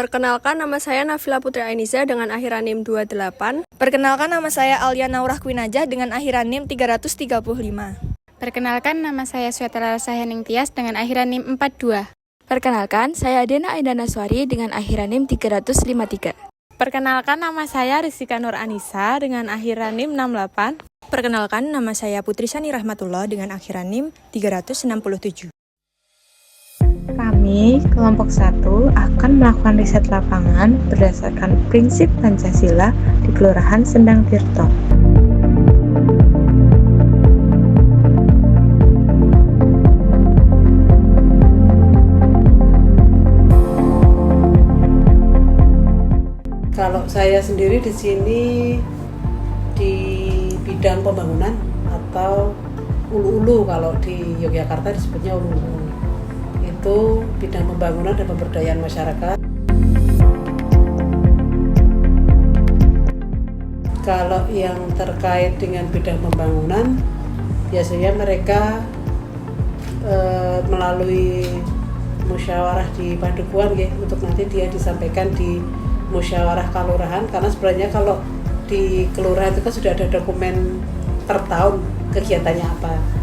Perkenalkan, nama saya Nafila Putri Ainiza dengan akhiran NIM 28. Perkenalkan, nama saya Alia Naurah Kwinajah dengan akhiran NIM 335. Perkenalkan, nama saya Swetara Sahening Tias dengan akhiran NIM 42. Perkenalkan, saya Dena Aindana Swari dengan akhiran NIM 353. Perkenalkan, nama saya Rizika Nur Anissa dengan akhiran NIM 68. Perkenalkan, nama saya Putri Sani Rahmatullah dengan akhiran NIM 367. Kami, kelompok 1, akan melakukan riset lapangan berdasarkan prinsip Pancasila di Kelurahan Sendang Tirto. Kalau saya sendiri di sini di bidang pembangunan atau ulu-ulu, kalau di Yogyakarta disebutnya ulu-ulu. Itu bidang pembangunan dan pemberdayaan masyarakat. Kalau yang terkait dengan bidang pembangunan, biasanya mereka melalui musyawarah di Padukuhan ya, untuk nanti dia disampaikan di musyawarah kelurahan, karena sebenarnya kalau di kelurahan itu kan sudah ada dokumen per tahun kegiatannya apa.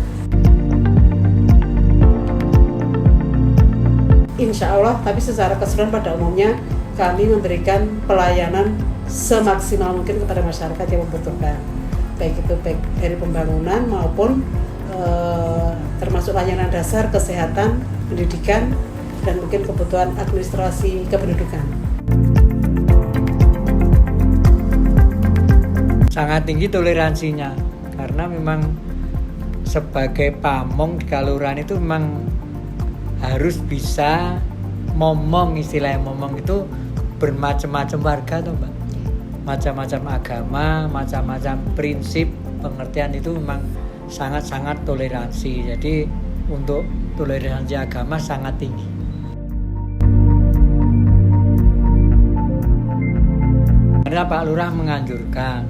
Insya Allah, tapi secara keseluruhan pada umumnya kami memberikan pelayanan semaksimal mungkin kepada masyarakat yang membutuhkan, baik itu baik dari pembangunan maupun termasuk layanan dasar, kesehatan, pendidikan, dan mungkin kebutuhan administrasi kependudukan. Sangat tinggi toleransinya, karena memang sebagai pamong di kelurahan itu memang harus bisa momong, istilahnya momong itu bermacam-macam warga tuh Mbak, macam-macam agama, macam-macam prinsip, pengertian itu memang sangat-sangat toleransi. Jadi untuk toleransi agama sangat tinggi. Karena Pak Lurah menganjurkan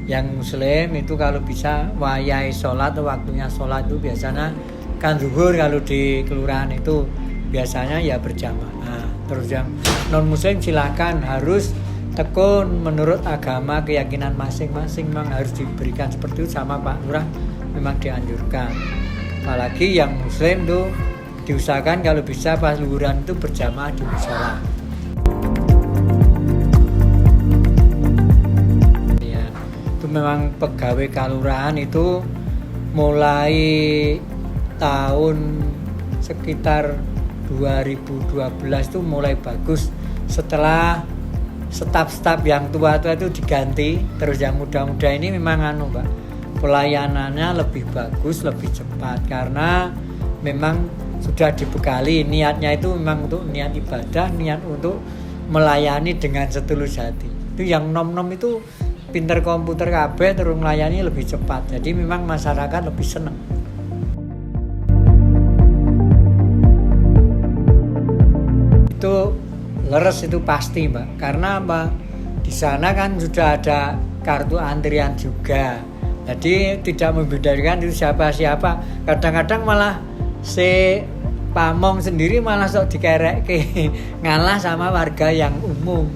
yang muslim itu kalau bisa wayai sholat atau waktunya sholat itu biasanya kan zuhur, kalau di kelurahan itu biasanya ya berjamaah. Terus yang non muslim silakan, harus tekun menurut agama keyakinan masing-masing, memang harus diberikan seperti itu sama Pak Lurah, memang dianjurkan. Apalagi yang muslim tuh diusahakan kalau bisa pas zuhuran itu berjamaah di mushola. Ya, itu memang pegawai kelurahan itu mulai tahun sekitar 2012 itu mulai bagus, setelah staf-staf yang tua-tua itu diganti, terus yang muda-muda ini memang Mbak, pelayanannya lebih bagus, lebih cepat, karena memang sudah dibekali niatnya itu memang untuk niat ibadah, niat untuk melayani dengan setulus hati. Itu yang nom-nom itu pinter komputer kabeh, terus melayani lebih cepat, jadi memang masyarakat lebih senang. Itu leres itu pasti Mbak, karena apa, di sana kan sudah ada kartu antrian juga, jadi tidak membedakan itu siapa-siapa. Kadang-kadang malah si pamong sendiri malah sok dikerek ngalah sama warga yang umum.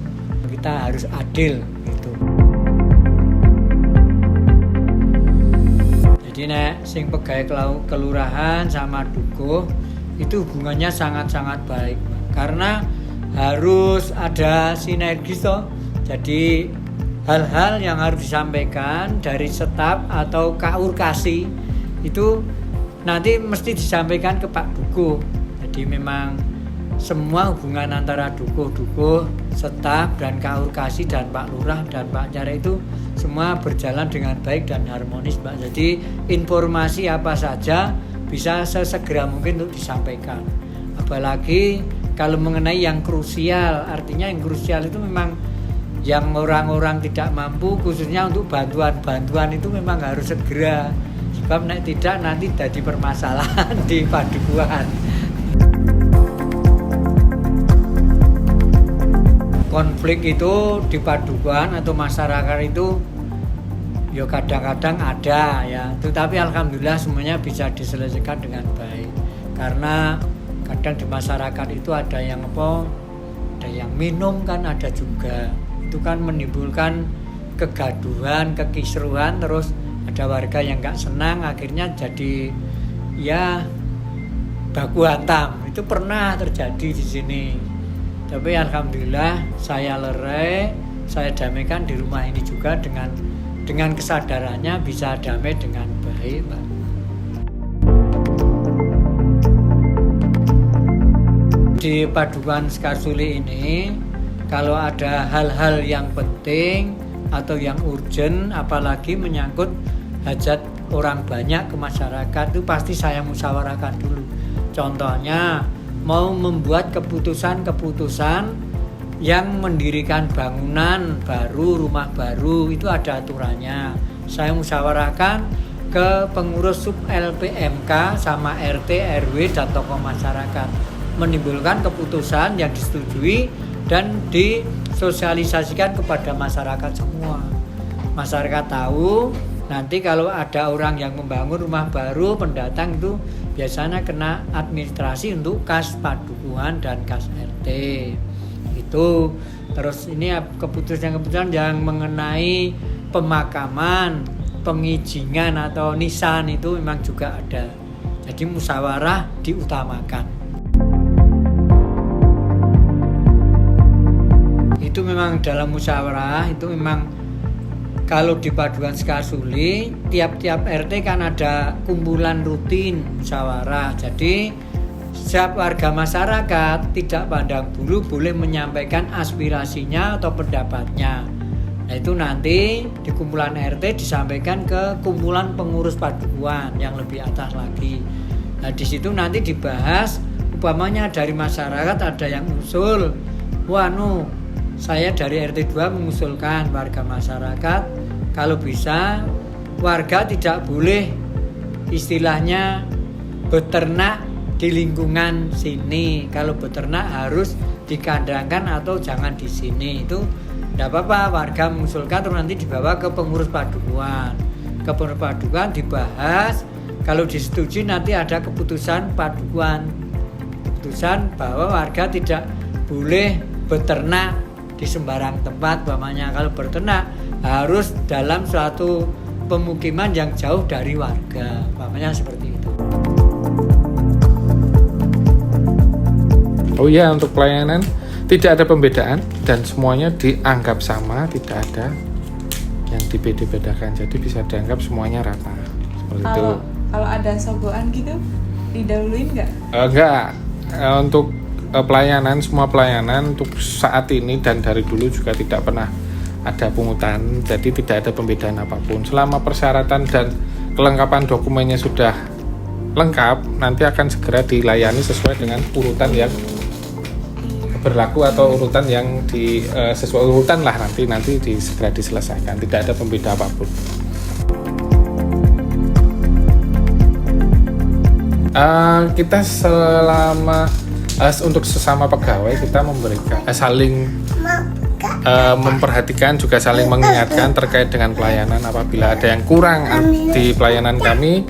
Kita harus adil gitu. Jadi nek sing pegawai kelurahan sama dukuh itu hubungannya sangat-sangat baik, karena harus ada sinergis toh. Jadi hal-hal yang harus disampaikan dari staf atau kaurkasi itu nanti mesti disampaikan ke Pak Dukuh. Jadi memang semua hubungan antara dukuh, staf dan kaurkasi dan Pak Lurah dan Pak Caleg itu semua berjalan dengan baik dan harmonis Mbak. Jadi informasi apa saja bisa sesegera mungkin untuk disampaikan. Apalagi kalau mengenai yang krusial, artinya yang krusial itu memang yang orang-orang tidak mampu, khususnya untuk bantuan-bantuan itu memang harus segera, sebab nek tidak nanti jadi permasalahan di Padukuhan. Konflik itu di Padukuhan atau masyarakat itu ya kadang-kadang ada ya, tetapi alhamdulillah semuanya bisa diselesaikan dengan baik, karena kadang di masyarakat itu ada yang ada yang minum kan ada juga. Itu kan menimbulkan kegaduhan, kekisruhan, terus ada warga yang nggak senang, akhirnya jadi ya baku hantam. Itu pernah terjadi di sini. Tapi alhamdulillah saya lerai, saya damaikan di rumah ini juga dengan kesadarannya bisa damai dengan baik, Pak. Di Padukuhan Sekarsuli ini kalau ada hal-hal yang penting atau yang urgent, apalagi menyangkut hajat orang banyak ke masyarakat, itu pasti saya musyawarahkan dulu. Contohnya mau membuat keputusan-keputusan yang mendirikan bangunan baru, rumah baru, itu ada aturannya. Saya musyawarahkan ke pengurus sub LPMK sama RT, RW dan tokoh masyarakat, menimbulkan keputusan yang disetujui dan disosialisasikan kepada masyarakat semua. Masyarakat tahu nanti kalau ada orang yang membangun rumah baru, pendatang itu biasanya kena administrasi untuk kas padukuhan dan kas RT. Itu terus ini keputusan-keputusan yang mengenai pemakaman, pengizingan atau nisan itu memang juga ada. Jadi musyawarah diutamakan. Itu memang dalam musyawarah itu memang kalau di Padukuhan Sekarsuli tiap-tiap RT kan ada kumpulan rutin musyawarah. Jadi setiap warga masyarakat tidak pandang bulu boleh menyampaikan aspirasinya atau pendapatnya. Nah itu nanti di kumpulan RT disampaikan ke kumpulan pengurus padukuhan yang lebih atas lagi. Nah di situ nanti dibahas, umpamanya dari masyarakat ada yang usul, saya dari RT 2 mengusulkan warga masyarakat kalau bisa warga tidak boleh istilahnya beternak di lingkungan sini. Kalau beternak harus dikandangkan atau jangan di sini. Itu tidak apa-apa, warga mengusulkan terus nanti dibawa ke pengurus padukuhan. Ke pengurus padukuhan dibahas, kalau disetujui nanti ada keputusan padukuhan. Keputusan bahwa warga tidak boleh beternak di sembarang tempat, umpamanya kalau berternak harus dalam suatu pemukiman yang jauh dari warga, umpamanya seperti itu. Oh iya, untuk pelayanan tidak ada pembedaan dan semuanya dianggap sama, tidak ada yang dibeda-bedakan, jadi bisa dianggap semuanya rata seperti itu. Kalau ada sogokan gitu didahuluin nggak? Enggak, untuk pelayanan, semua pelayanan untuk saat ini dan dari dulu juga tidak pernah ada pungutan, jadi tidak ada pembedaan apapun. Selama persyaratan dan kelengkapan dokumennya sudah lengkap, nanti akan segera dilayani sesuai dengan urutan yang berlaku atau urutan yang sesuai urutan lah, nanti segera diselesaikan, tidak ada pembeda apapun. Kita selama untuk sesama pegawai kita memberikan saling memperhatikan, juga saling mengingatkan terkait dengan pelayanan. Apabila ada yang kurang di pelayanan kami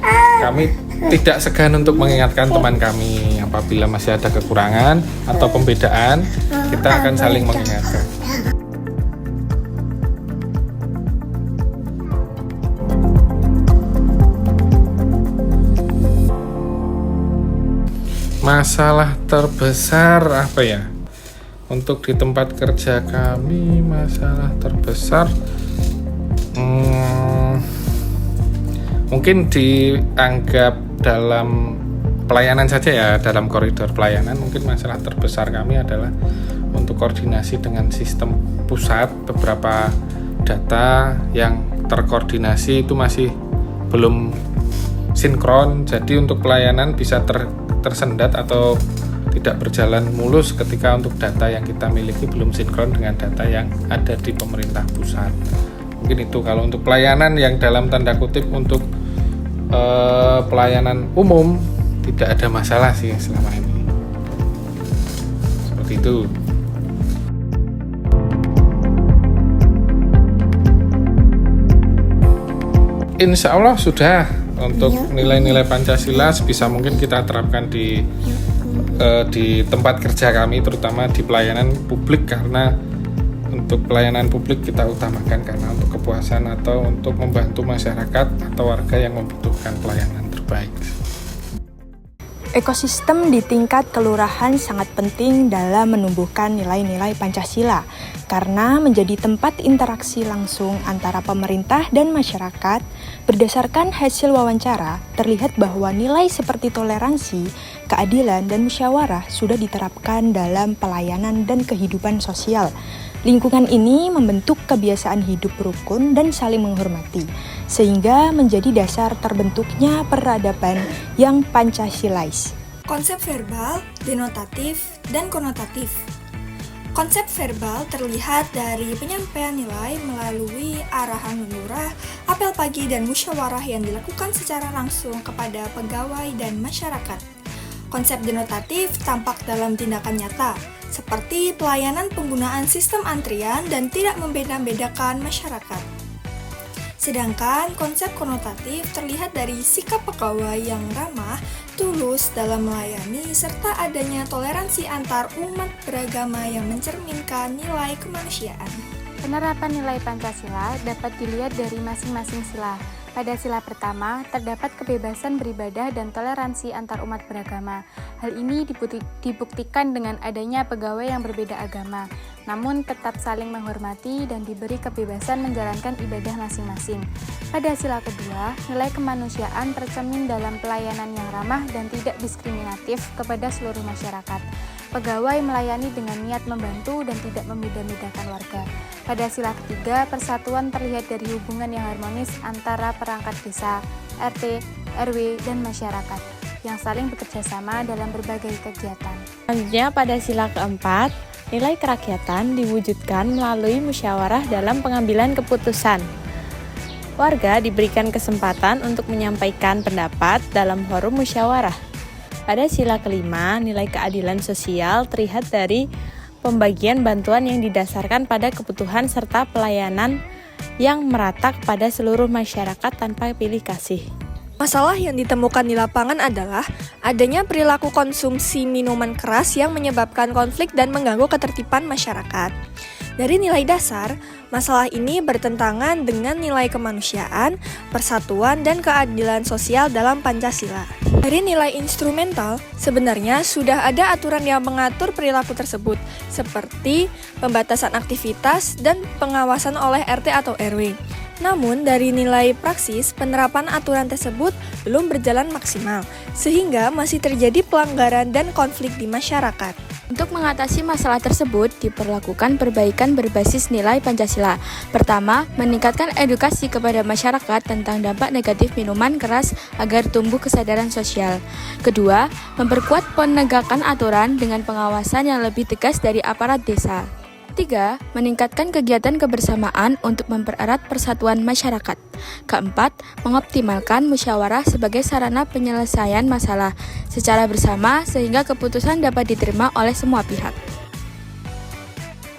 tidak segan untuk mengingatkan teman kami. Apabila masih ada kekurangan atau pembedaan, kita akan saling mengingatkan. Masalah terbesar apa ya? Untuk di tempat kerja kami, masalah terbesar mungkin dianggap dalam pelayanan saja ya, dalam koridor pelayanan. Mungkin masalah terbesar kami adalah untuk koordinasi dengan sistem pusat. Beberapa data yang terkoordinasi itu masih belum sinkron, jadi untuk pelayanan bisa tersendat atau tidak berjalan mulus ketika untuk data yang kita miliki belum sinkron dengan data yang ada di pemerintah pusat. Mungkin itu kalau untuk pelayanan yang dalam tanda kutip untuk pelayanan umum tidak ada masalah sih selama ini. Seperti itu. Insya Allah sudah untuk nilai-nilai Pancasila sebisa mungkin kita terapkan di di tempat kerja kami, terutama di pelayanan publik, karena untuk pelayanan publik kita utamakan karena untuk kepuasan atau untuk membantu masyarakat atau warga yang membutuhkan pelayanan terbaik. Ekosistem di tingkat kelurahan sangat penting dalam menumbuhkan nilai-nilai Pancasila karena menjadi tempat interaksi langsung antara pemerintah dan masyarakat. Berdasarkan hasil wawancara, terlihat bahwa nilai seperti toleransi, keadilan, dan musyawarah sudah diterapkan dalam pelayanan dan kehidupan sosial. Lingkungan ini membentuk kebiasaan hidup rukun dan saling menghormati, sehingga menjadi dasar terbentuknya peradaban yang Pancasilais. Konsep verbal, denotatif, dan konotatif. Konsep verbal terlihat dari penyampaian nilai melalui arahan lurah, apel pagi, dan musyawarah yang dilakukan secara langsung kepada pegawai dan masyarakat. Konsep denotatif tampak dalam tindakan nyata, seperti pelayanan penggunaan sistem antrian dan tidak membeda-bedakan masyarakat. Sedangkan konsep konotatif terlihat dari sikap pegawai yang ramah, tulus dalam melayani, serta adanya toleransi antar umat beragama yang mencerminkan nilai kemanusiaan. Penerapan nilai Pancasila dapat dilihat dari masing-masing sila. Pada sila pertama, terdapat kebebasan beribadah dan toleransi antar umat beragama. Hal ini dibuktikan dengan adanya pegawai yang berbeda agama, namun tetap saling menghormati dan diberi kebebasan menjalankan ibadah masing-masing. Pada sila kedua, nilai kemanusiaan tercermin dalam pelayanan yang ramah dan tidak diskriminatif kepada seluruh masyarakat. Pegawai melayani dengan niat membantu dan tidak membeda-bedakan warga. Pada sila ketiga, persatuan terlihat dari hubungan yang harmonis antara perangkat desa, RT, RW, dan masyarakat yang saling bekerja sama dalam berbagai kegiatan. Selanjutnya pada sila keempat, nilai kerakyatan diwujudkan melalui musyawarah dalam pengambilan keputusan. Warga diberikan kesempatan untuk menyampaikan pendapat dalam forum musyawarah. Pada sila kelima, nilai keadilan sosial terlihat dari pembagian bantuan yang didasarkan pada kebutuhan serta pelayanan yang merata kepada seluruh masyarakat tanpa pilih kasih. Masalah yang ditemukan di lapangan adalah adanya perilaku konsumsi minuman keras yang menyebabkan konflik dan mengganggu ketertiban masyarakat. Dari nilai dasar, masalah ini bertentangan dengan nilai kemanusiaan, persatuan, dan keadilan sosial dalam Pancasila. Dari nilai instrumental, sebenarnya sudah ada aturan yang mengatur perilaku tersebut, seperti pembatasan aktivitas dan pengawasan oleh RT atau RW. Namun, dari nilai praksis, penerapan aturan tersebut belum berjalan maksimal, sehingga masih terjadi pelanggaran dan konflik di masyarakat. Untuk mengatasi masalah tersebut, diperlakukan perbaikan berbasis nilai Pancasila. Pertama, meningkatkan edukasi kepada masyarakat tentang dampak negatif minuman keras agar tumbuh kesadaran sosial. Kedua, memperkuat penegakan aturan dengan pengawasan yang lebih tegas dari aparat desa. Ketiga, meningkatkan kegiatan kebersamaan untuk mempererat persatuan masyarakat. Keempat, mengoptimalkan musyawarah sebagai sarana penyelesaian masalah secara bersama sehingga keputusan dapat diterima oleh semua pihak.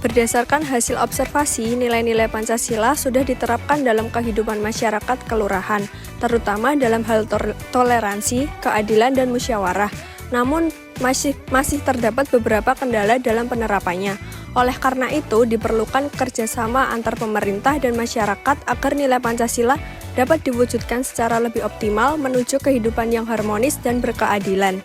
Berdasarkan hasil observasi, nilai-nilai Pancasila sudah diterapkan dalam kehidupan masyarakat kelurahan, terutama dalam hal toleransi, keadilan, dan musyawarah. Namun, masih terdapat beberapa kendala dalam penerapannya. Oleh karena itu, diperlukan kerjasama antar pemerintah dan masyarakat agar nilai Pancasila dapat diwujudkan secara lebih optimal menuju kehidupan yang harmonis dan berkeadilan.